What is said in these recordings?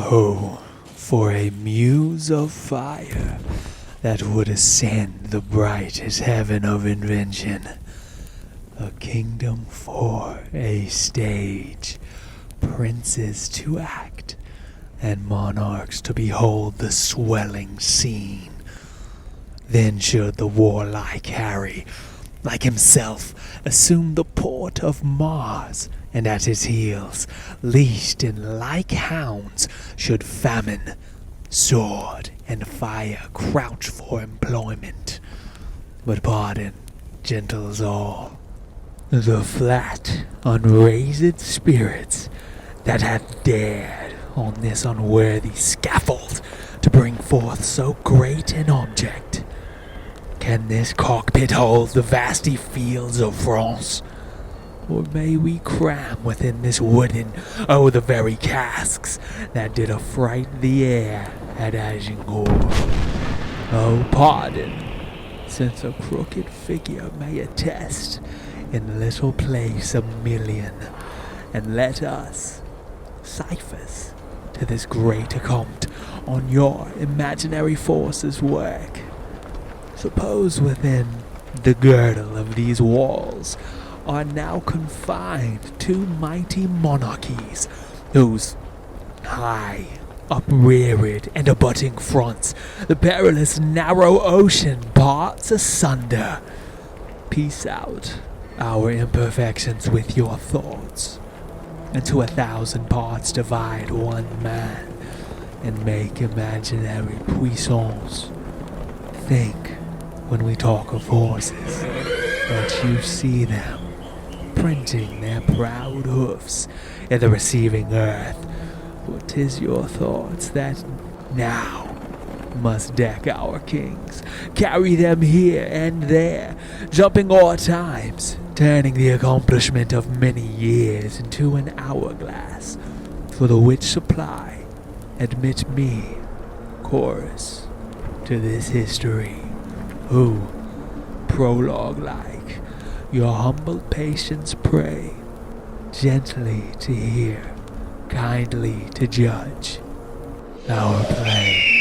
Oh, for a muse of fire that would ascend the brightest heaven of invention. A kingdom for a stage, princes to act, and monarchs to behold the swelling scene. Then should the warlike Harry, like himself, assume the port of Mars, and at his heels, leashed in like hounds, should famine, sword, and fire crouch for employment. But pardon, gentles all, the flat, unraised spirits that hath dared on this unworthy scaffold to bring forth so great an object. Can this cockpit hold the vasty fields of France? Or may we cram within this wooden, the very casks that did affright the air at Agincourt? Oh, pardon, since a crooked figure may attest in the little place a million, and let us, ciphers to this great account on your imaginary forces work. Suppose within the girdle of these walls are now confined two mighty monarchies, whose high, upreared, and abutting fronts the perilous narrow ocean parts asunder. Piece out our imperfections with your thoughts, and to 1,000 parts divide one man, and make imaginary puissance. Think, when we talk of horses, that you see them printing their proud hoofs in the receiving earth, for 'tis your thoughts that now must deck our kings, carry them here and there, jumping o'er times, turning the accomplishment of many years into an hourglass, for the which supply admit me, chorus, to this history, who, prologue-like, your humble patience pray, gently to hear, kindly to judge our play.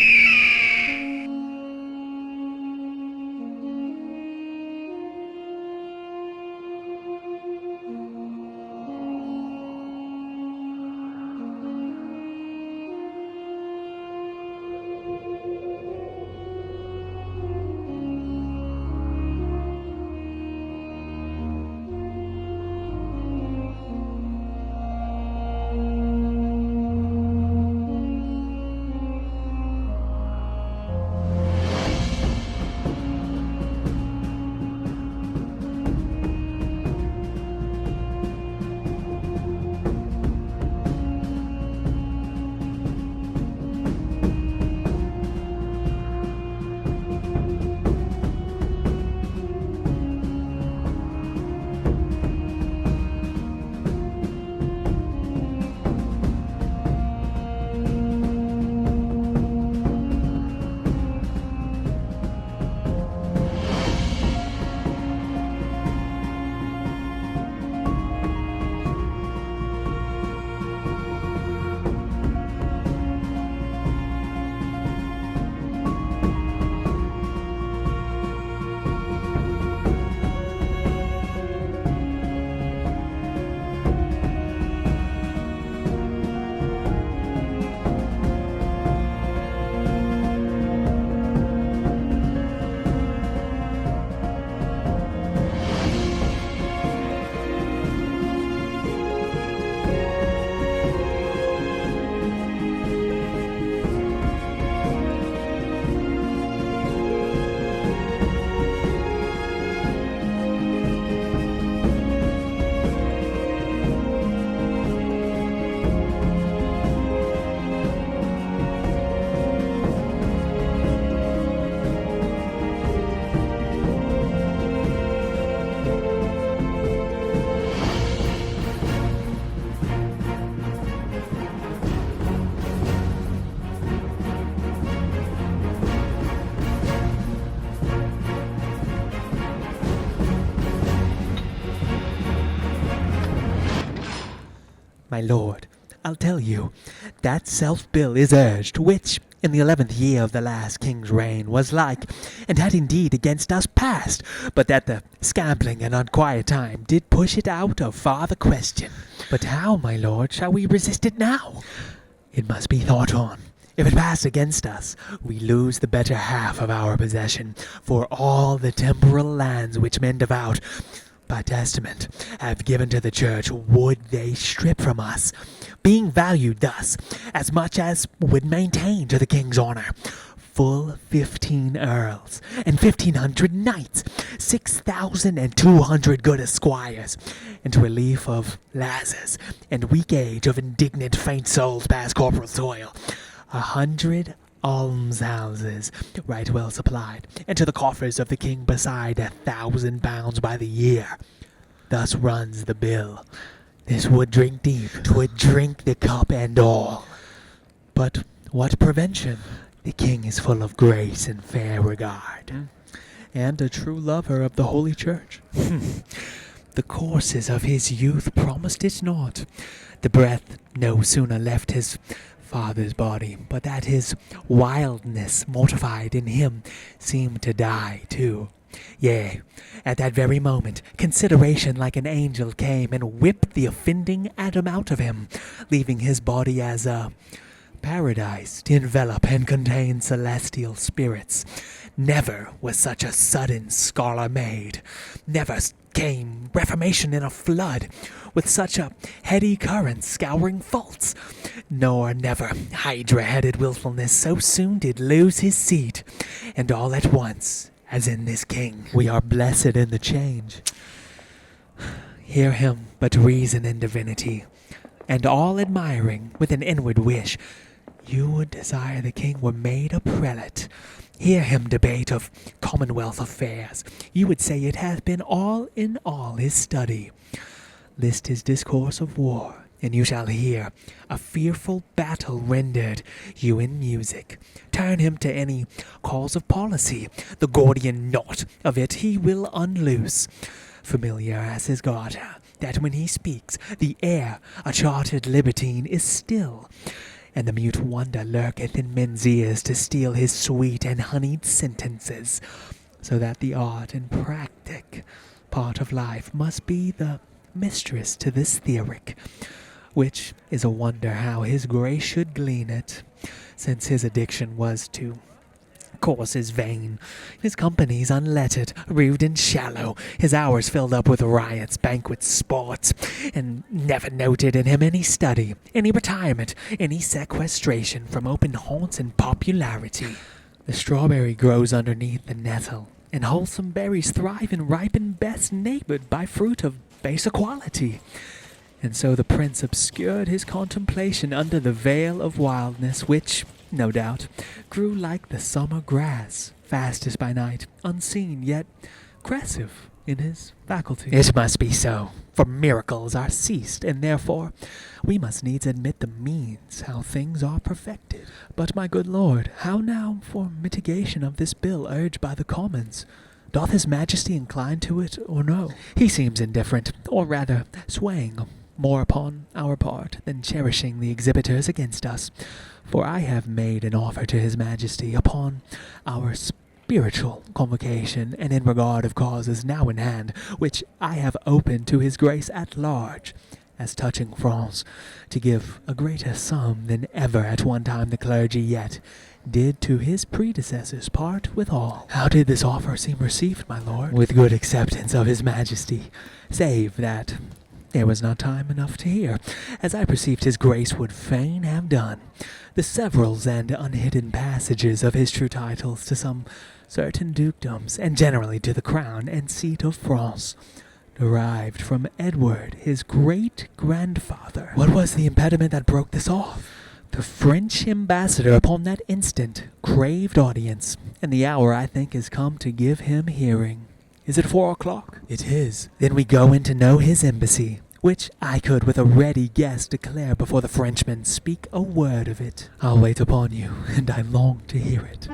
My lord, I'll tell you, that self-bill is urged, which, in the 11th year of the last king's reign, was like, and had indeed against us passed, but that the scambling and unquiet time did push it out of farther question. But how, my lord, shall we resist it now? It must be thought on. If it pass against us, we lose the better half of our possession, for all the temporal lands which men devout, by testament, have given to the church would they strip from us, being valued thus, as much as would maintain to the king's honour. Full 15 earls, and 1,500 knights, 6,200 good esquires, and relief of lasses, and weak age of indignant faint souls past corporal toil, 100 almshouses, right well supplied, and to the coffers of the king beside 1,000 pounds by the year. Thus runs the bill. This would drink deep, 'twould drink the cup and all. But what prevention? The king is full of grace and fair regard, and a true lover of the holy church. The courses of his youth promised it not. The breath no sooner left his father's body, but that his wildness mortified in him seemed to die too. Yea, at that very moment, consideration like an angel came and whipped the offending Adam out of him, leaving his body as a paradise to envelop and contain celestial spirits. Never was such a sudden scholar made. Never came reformation in a flood, with such a heady current scouring faults. Nor never hydra-headed wilfulness so soon did lose his seat, and all at once, as in this king. We are blessed in the change. Hear him but reason in divinity, and all admiring with an inward wish, you would desire the king were made a prelate. Hear him debate of commonwealth affairs, you would say it hath been all in all his study. List his discourse of war, and you shall hear a fearful battle rendered you in music. Turn him to any cause of policy, the Gordian knot of it he will unloose. Familiar as his garter, that when he speaks, the air, a chartered libertine, is still, and the mute wonder lurketh in men's ears to steal his sweet and honeyed sentences, so that the art and practic part of life must be the mistress to this theoric, which is a wonder how his grace should glean it, since his addiction was to courses vain, his companies unlettered, rude and shallow, his hours filled up with riots, banquets, sports, and never noted in him any study, any retirement, any sequestration from open haunts and popularity. The strawberry grows underneath the nettle, and wholesome berries thrive and ripen best neighbored by fruit of baser quality. And so the prince obscured his contemplation under the veil of wildness, which, no doubt, grew like the summer grass, fastest by night, unseen, yet crescive in his faculty. It must be so, for miracles are ceased, and therefore we must needs admit the means how things are perfected. But, my good lord, how now for mitigation of this bill urged by the commons? Doth his majesty incline to it, or no? He seems indifferent, or rather swaying more upon our part than cherishing the exhibitors against us. For I have made an offer to his majesty upon our spiritual convocation, and in regard of causes now in hand, which I have opened to his grace at large, as touching France, to give a greater sum than ever at one time the clergy yet did to his predecessors part withal. How did this offer seem received, my lord? With good acceptance of his majesty, save that there was not time enough to hear, as I perceived his grace would fain have done, the severals and unhidden passages of his true titles to some certain dukedoms, and generally to the crown and seat of France, derived from Edward, his great-grandfather. What was the impediment that broke this off? The French ambassador upon that instant craved audience, and the hour, I think, is come to give him hearing. Is it 4 o'clock? It is. Then we go in to know his embassy, which I could with a ready guess declare before the Frenchmen speak a word of it. I'll wait upon you, and I long to hear it.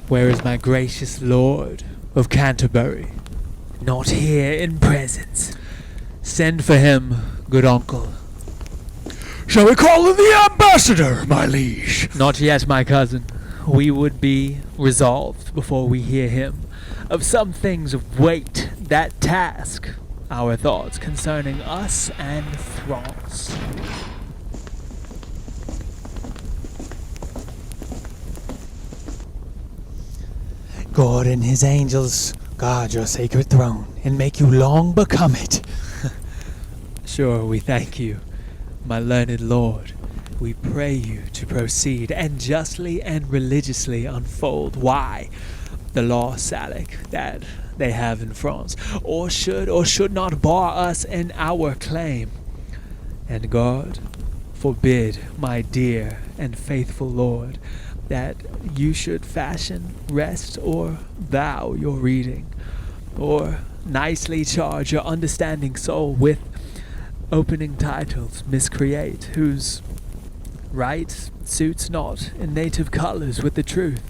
Where is my gracious lord of Canterbury? Not here in presence. Send for him, good uncle. Shall we call in the ambassador, my liege? Not yet, my cousin. We would be resolved before we hear him. Of some things of weight that task our thoughts concerning us and France. God and his angels guard your sacred throne and make you long become it. Sure, we thank you, my learned lord. We pray you to proceed and justly and religiously unfold why the law Salic that they have in France, or should not bar us in our claim. And God forbid, my dear and faithful lord, that you should fashion, rest, or vow your reading, or nicely charge your understanding soul with opening titles miscreate, whose right suits not in native colours with the truth.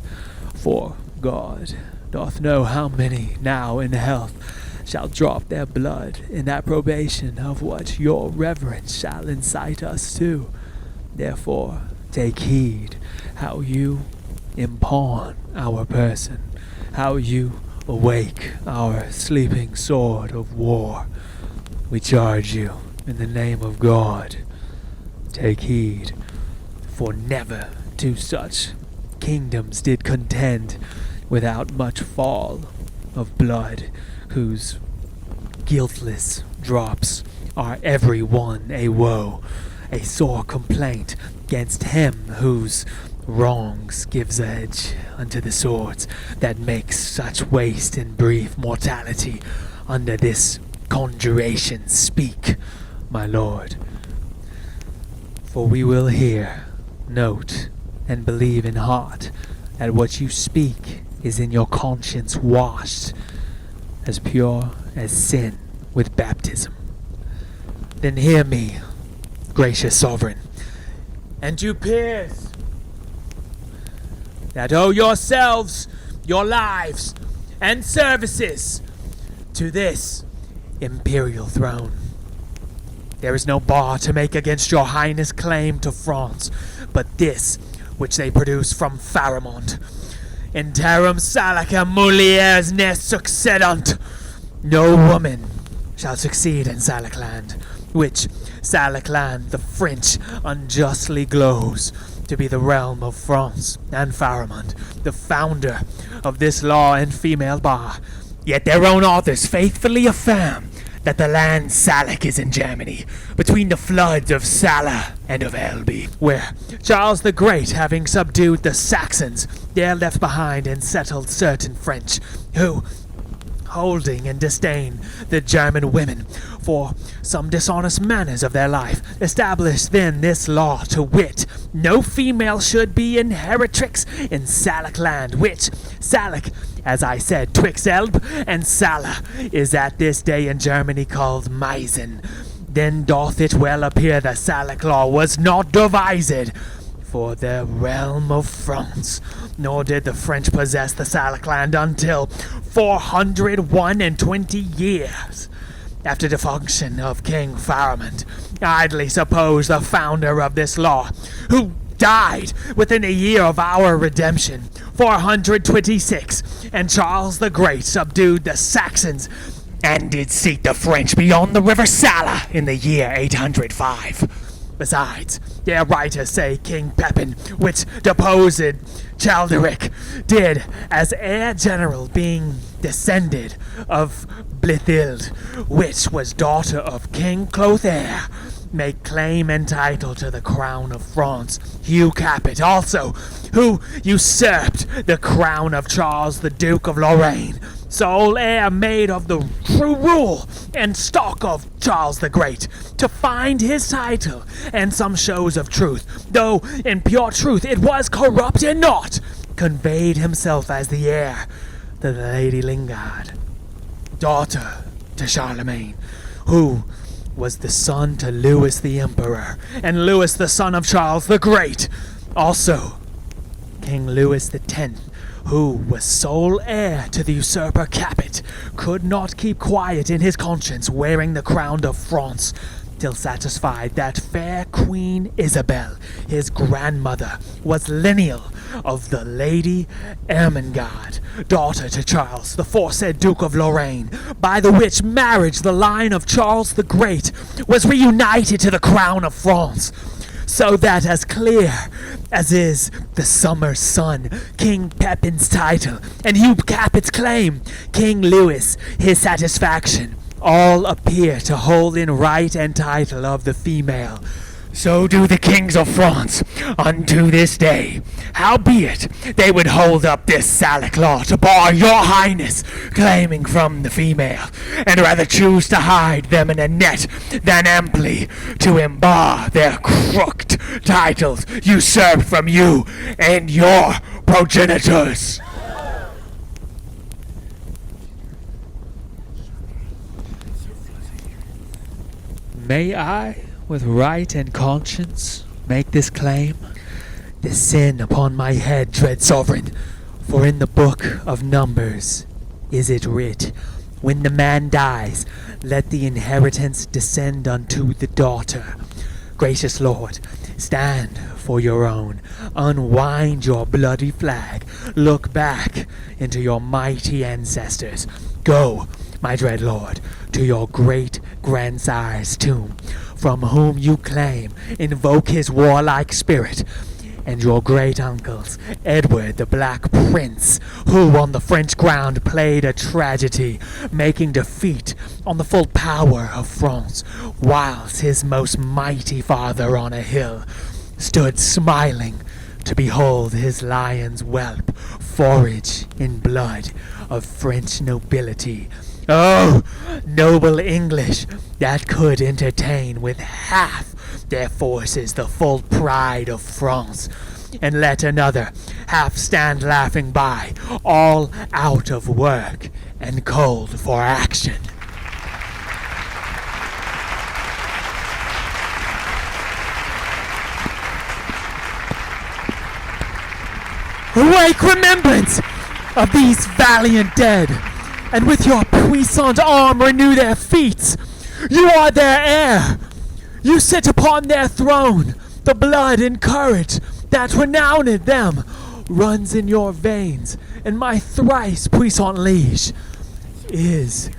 For God doth know how many now in health shall drop their blood in approbation of what your reverence shall incite us to. Therefore take heed how you impawn our person, how you awake our sleeping sword of war. We charge you in the name of God, take heed, for never two such kingdoms did contend without much fall of blood, whose guiltless drops are every one a woe, a sore complaint gainst him whose wrongs gives edge unto the swords that makes such waste and brief mortality. Under this conjuration speak, my lord, for we will hear, note, and believe in heart that what you speak is in your conscience washed as pure as sin with baptism. Then hear me, gracious sovereign, and you peers that owe yourselves, your lives, and services to this imperial throne. There is no bar to make against your highness' claim to France, but this which they produce from Pharamond. Interim Salaca mulieres ne succedunt. No woman shall succeed in Salacland, which Salacland the French unjustly glows to be the realm of France and Pharamond, the founder of this law and female bar. Yet their own authors faithfully affirm that the land Salic is in Germany, between the floods of Sala and of Elbe, where Charles the Great, having subdued the Saxons, there left behind and settled certain French, who, holding in disdain the German women for some dishonest manners of their life, established then this law, to wit, no female should be inheritrix in Salic land, which Salic, as I said, twixt Elbe and Sala, is at this day in Germany called Meissen. Then doth it well appear the Salic law was not devised for the realm of France, nor did the French possess the Salic land until 421 years after the function of King Pharamond. Idly suppose the founder of this law, who died within a year of our redemption, 426, and Charles the Great subdued the Saxons and did seat the French beyond the river Sala in the year 805. Besides, their writers say King Pepin, which deposed Chalderic, did, as heir general, being descended of Blithild, which was daughter of King Clothaire, make claim and title to the crown of France. Hugh Capet also, who usurped the crown of Charles the Duke of Lorraine, sole heir made of the true rule and stock of Charles the Great, to find his title and some shows of truth, though in pure truth it was corrupt and naught, conveyed himself as the heir to the Lady Lingard, daughter to Charlemagne, who was the son to Louis the Emperor, and Louis the son of Charles the Great. Also, King Louis the Tenth who was sole heir to the usurper Capet, could not keep quiet in his conscience wearing the crown of France, till satisfied that fair Queen Isabel, his grandmother, was lineal of the Lady Ermengarde, daughter to Charles, the foresaid Duke of Lorraine, by the which marriage the line of Charles the Great was reunited to the crown of France, so that as clear as is the summer's sun, King Pepin's title, and Hugh Capet's claim, King Louis his satisfaction, all appear to hold in right and title of the female, so do the kings of France unto this day. Howbeit, they would hold up this Salic law to bar your highness claiming from the female, and rather choose to hide them in a net than amply to embar their crooked titles usurped from you and your progenitors. May I, with right and conscience, make this claim? This sin upon my head, dread sovereign, for in the book of Numbers is it writ, when the man dies, let the inheritance descend unto the daughter. Gracious Lord, stand for your own, unwind your bloody flag, look back into your mighty ancestors. Go, my dread Lord, to your great-grandsire's tomb, from whom you claim, invoke his warlike spirit, and your great-uncles, Edward the Black Prince, who on the French ground played a tragedy, making defeat on the full power of France, whilst his most mighty father on a hill stood smiling to behold his lion's whelp forage in blood of French nobility. Oh, noble English, that could entertain with half their forces the full pride of France, and let another half stand laughing by, all out of work and cold for action. Awake remembrance of these valiant dead, and with your puissant arm renew their feats. You are their heir. You sit upon their throne. The blood and courage that renowned them runs in your veins, and my thrice puissant liege is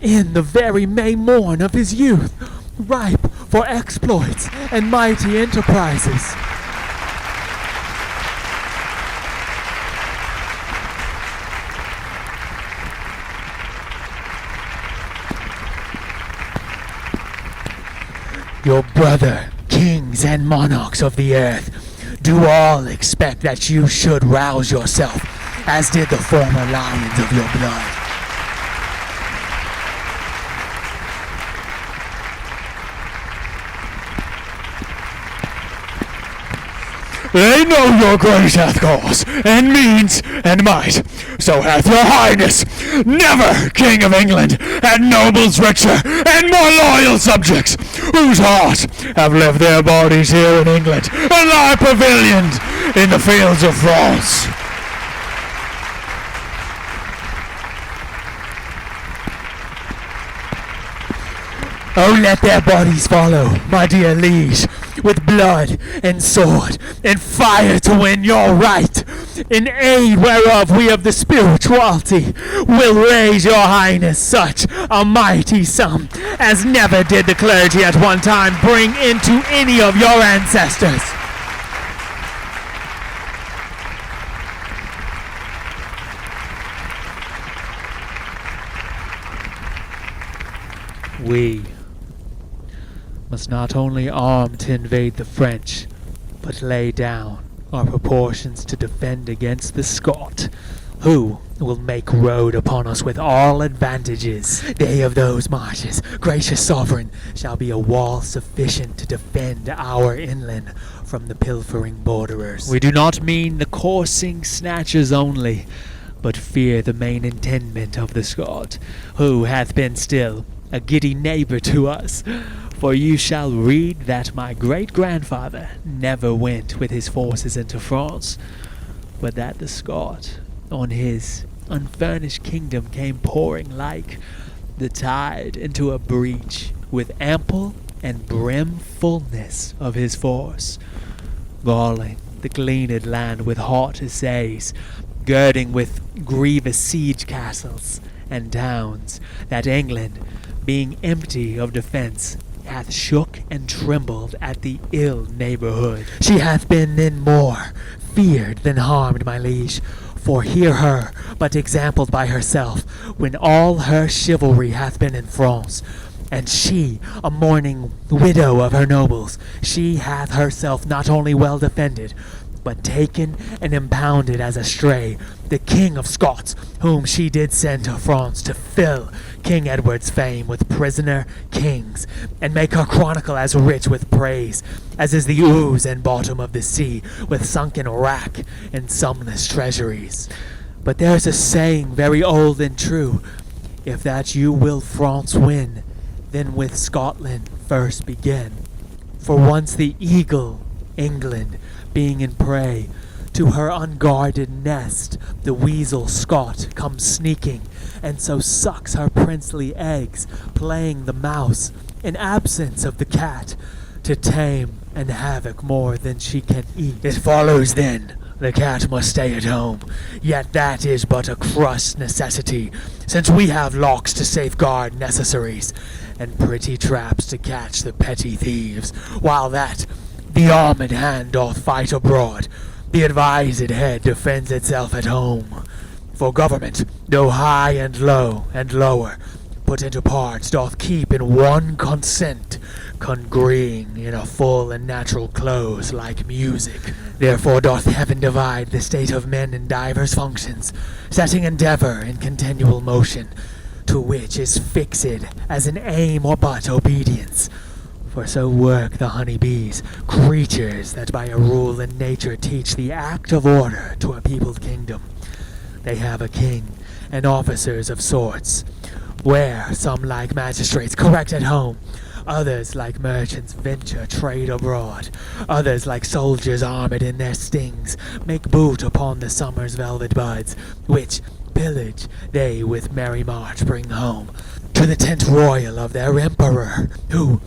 in the very May morn of his youth, ripe for exploits and mighty enterprises. Your brother, kings and monarchs of the earth, do all expect that you should rouse yourself, as did the former lions of your blood. They know your grace hath cause, and means, and might. So hath your highness. Never, King of England, had nobles richer and more loyal subjects, whose hearts have left their bodies here in England, and lie pavilioned in the fields of France. Oh, let their bodies follow, my dear liege, with blood and sword and fire to win your right, in aid whereof we of the spirituality will raise your highness such a mighty sum as never did the clergy at one time bring into any of your ancestors. We must not only arm to invade the French, but lay down our proportions to defend against the Scot, who will make road upon us with all advantages. Day of those marches, gracious sovereign, shall be a wall sufficient to defend our inland from the pilfering borderers. We do not mean the coursing snatchers only, but fear the main intendment of the Scot, who hath been still a giddy neighbour to us. For you shall read that my great-grandfather never went with his forces into France, but that the Scot on his unfurnished kingdom came pouring like the tide into a breach with ample and brimfulness of his force, galling the gleaned land with hot assays, girding with grievous siege castles and towns, that England, being empty of defence, hath shook and trembled at the ill neighbourhood. She hath been then more feared than harmed, my liege. For hear her, but exampled by herself, when all her chivalry hath been in France, and she a mourning widow of her nobles, she hath herself not only well defended, but taken and impounded as a stray the King of Scots, whom she did send to France to fill King Edward's fame with prisoner kings, and make her chronicle as rich with praise as is the ooze and bottom of the sea with sunken wrack and sumless treasuries. But there's a saying very old and true, if that you will France win, then with Scotland first begin. For once the eagle, England, being in prey, to her unguarded nest the weasel Scot comes sneaking, and so sucks her princely eggs, playing the mouse, in absence of the cat, to tame and havoc more than she can eat. It follows then the cat must stay at home, yet that is but a crust necessity, since we have locks to safeguard necessaries, and pretty traps to catch the petty thieves, while that the armed hand doth fight abroad, the advised head defends itself at home. For government, though high and low and lower, put into parts, doth keep in one consent, congreeing in a full and natural close like music. Therefore doth heaven divide the state of men in divers functions, setting endeavour in continual motion, to which is fixed as an aim or but obedience. For so work the honey bees, creatures that by a rule in nature teach the act of order to a peopled kingdom. They have a king, and officers of sorts, where some like magistrates correct at home, others like merchants venture trade abroad, others like soldiers armed in their stings make boot upon the summer's velvet buds, which pillage they with merry march bring home to the tent royal of their emperor, who,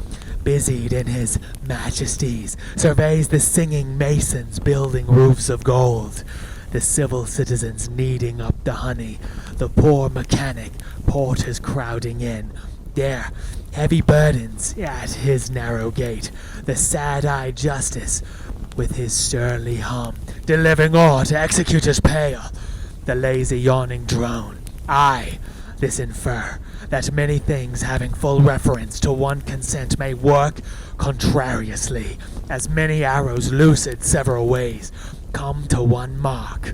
busied in his majesties, surveys the singing masons building roofs of gold, the civil citizens kneading up the honey, the poor mechanic porters crowding in, their heavy burdens at his narrow gate, the sad-eyed justice with his surly hum, delivering all to executors pale, the lazy yawning drone. I this infer, that many things having full reference to one consent may work contrariously, as many arrows loosed several ways come to one mark,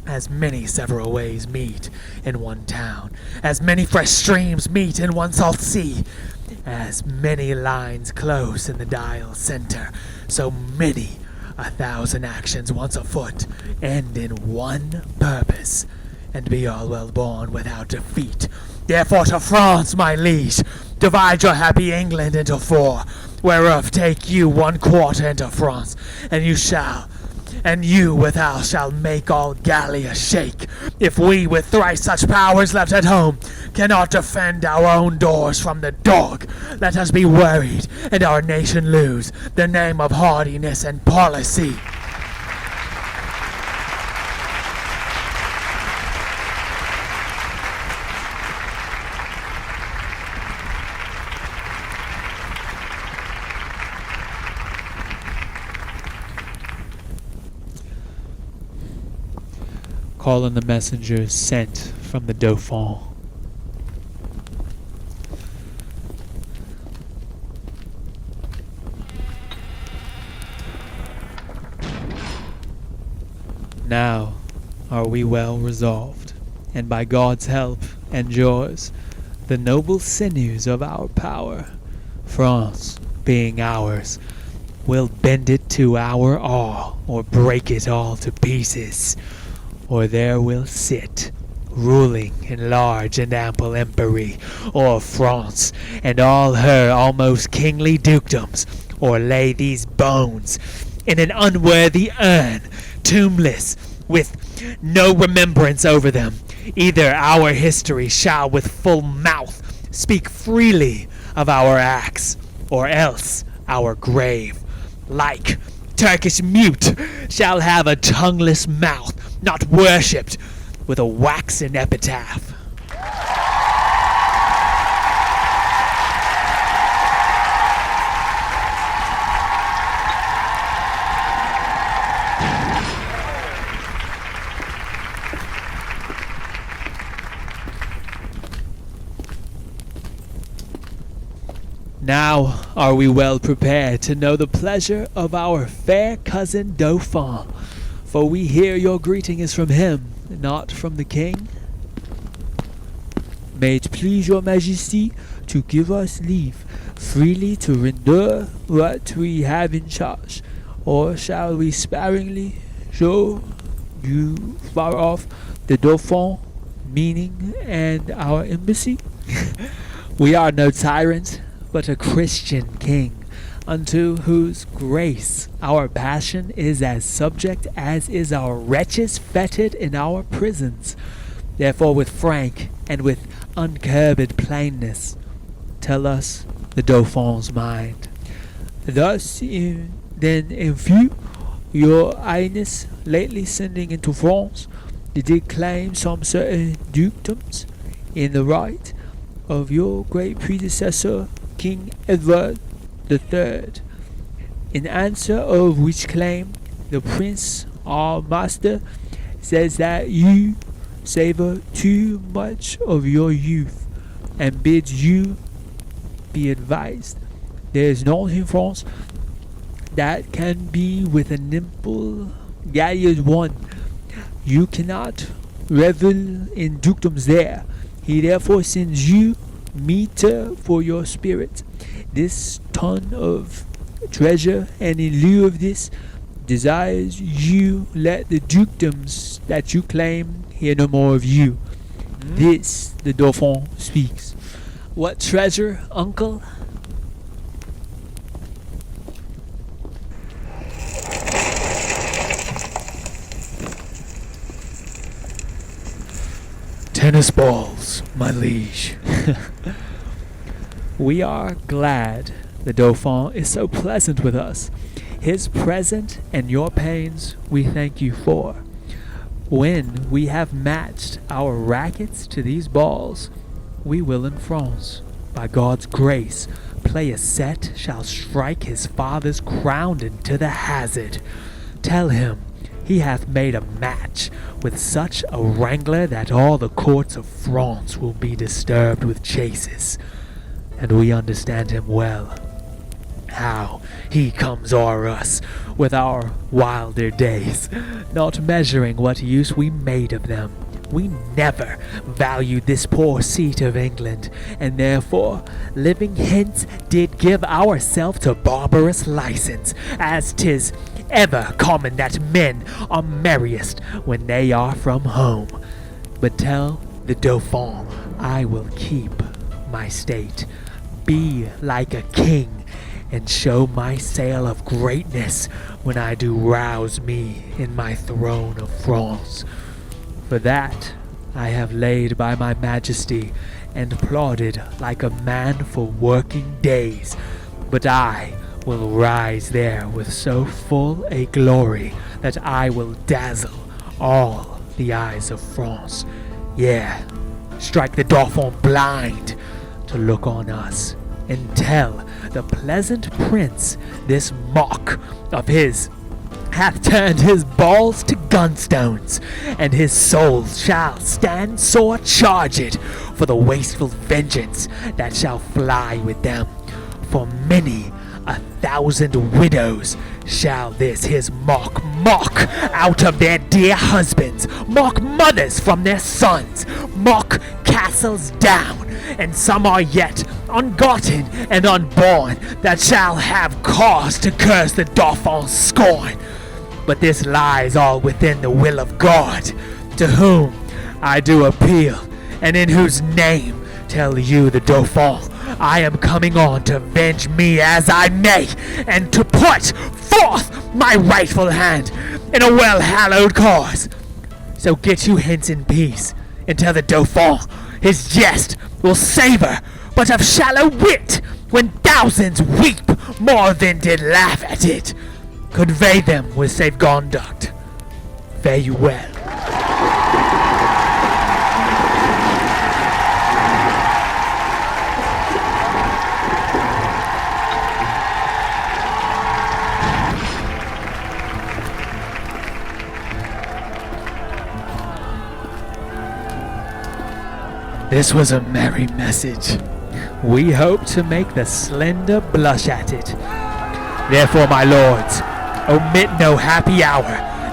as many several ways meet in one town, as many fresh streams meet in one salt sea, as many lines close in the dial center, so many 1,000 actions once afoot end in one purpose, and be all well born without defeat. Therefore to France, my liege, divide your happy England into 4, whereof take you 1/4 into France, and you withal shall make all Gallia shake, if we with thrice such powers left at home cannot defend our own doors from the dog. Let us be worried, and our nation lose the name of hardiness and policy. Calling the messengers sent from the Dauphin. Now are we well resolved, and by God's help and yours, the noble sinews of our power, France being ours, will bend it to our awe, or break it all to pieces. Or there will sit, ruling in large and ample empery, o'er France and all her almost kingly dukedoms, or lay these bones in an unworthy urn, tombless, with no remembrance over them. Either our history shall with full mouth speak freely of our acts, or else our grave, like Turkish mute, shall have a tongueless mouth, not worshipped with a waxen epitaph. Now are we well prepared to know the pleasure of our fair cousin Dauphin, for we hear your greeting is from him, not from the king. May it please your majesty to give us leave freely to render what we have in charge, or shall we sparingly show you far off the Dauphin, meaning, and our embassy? We are no tyrant, but a Christian king, unto whose grace our passion is as subject as is our wretches fettered in our prisons. Therefore with frank and with uncurbed plainness, tell us the Dauphin's mind. Thus then in few, your highness lately sending into France, did claim some certain dukedoms in the right of your great predecessor King Edward III, in answer of which claim the prince, our master, says that you savor too much of your youth, and bids you be advised. There is naught in France that can be with a nimble galliard one. You cannot revel in dukedoms there. He therefore sends you meter for your spirit, this ton of treasure, and in lieu of this desires you let the dukedoms that you claim hear no more of you. This the Dauphin speaks. What treasure, uncle? Tennis balls, my liege. We are glad the Dauphin is so pleasant with us. His present and your pains we thank you for. When we have matched our rackets to these balls, we will in France, by God's grace, play a set shall strike his father's crown into the hazard. Tell him he hath made a match with such a wrangler that all the courts of France will be disturbed with chases. And we understand him well. How he comes o'er us with our wilder days, not measuring what use we made of them. We never valued this poor seat of England, and therefore, living hence, did give ourselves to barbarous license, as 'tis ever common that men are merriest when they are from home. But tell the Dauphin I will keep my state, be like a king, and show my sail of greatness when I do rouse me in my throne of France. For that I have laid by my majesty, and plodded like a man for working days, but I will rise there with so full a glory that I will dazzle all the eyes of France. Yea, strike the Dauphin blind to look on us, and tell the pleasant prince this mock of his hath turned his balls to gunstones, and his soul shall stand sore charged for the wasteful vengeance that shall fly with them. For many 1,000 widows shall this his mock out of their dear husbands, mock mothers from their sons, mock castles down, and some are yet ungotten and unborn that shall have cause to curse the Dauphin's scorn. But this lies all within the will of God, to whom I do appeal, and in whose name tell you the Dauphin I am coming on to venge me as I may, and to put forth my rightful hand, in a well-hallowed cause. So get you hence in peace, and tell the Dauphin his jest will savour but of shallow wit, when thousands weep more than did laugh at it. Convey them with safe conduct. Fare you well. This was a merry message. We hope to make the slender blush at it. Therefore, my lords, omit no happy hour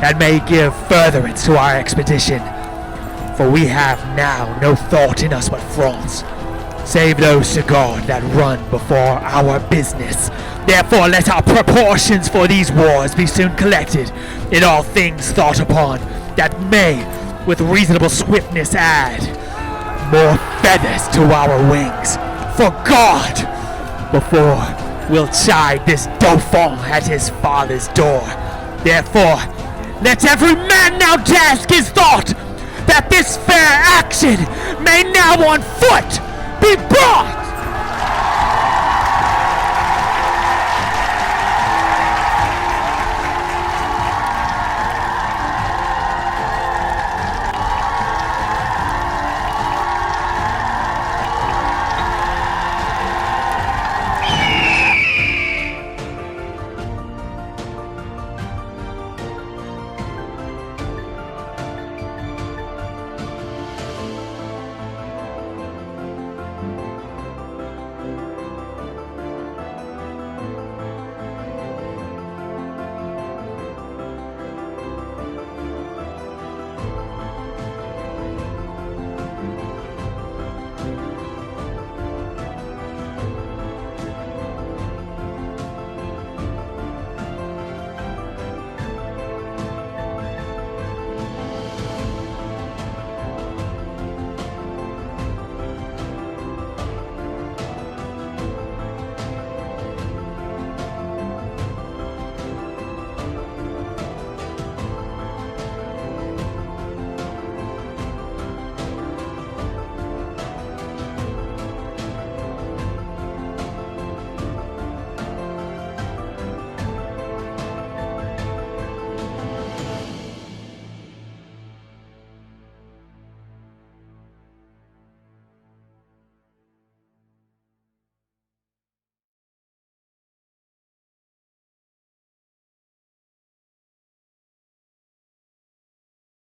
that may give furtherance to our expedition. For we have now no thought in us but France, save those to God that run before our business. Therefore, let our proportions for these wars be soon collected, in all things thought upon, that may, with reasonable swiftness, add more feathers to our wings. For God, before we'll chide this Dauphin at his father's door. Therefore, let every man now task his thought, that this fair action may now on foot be brought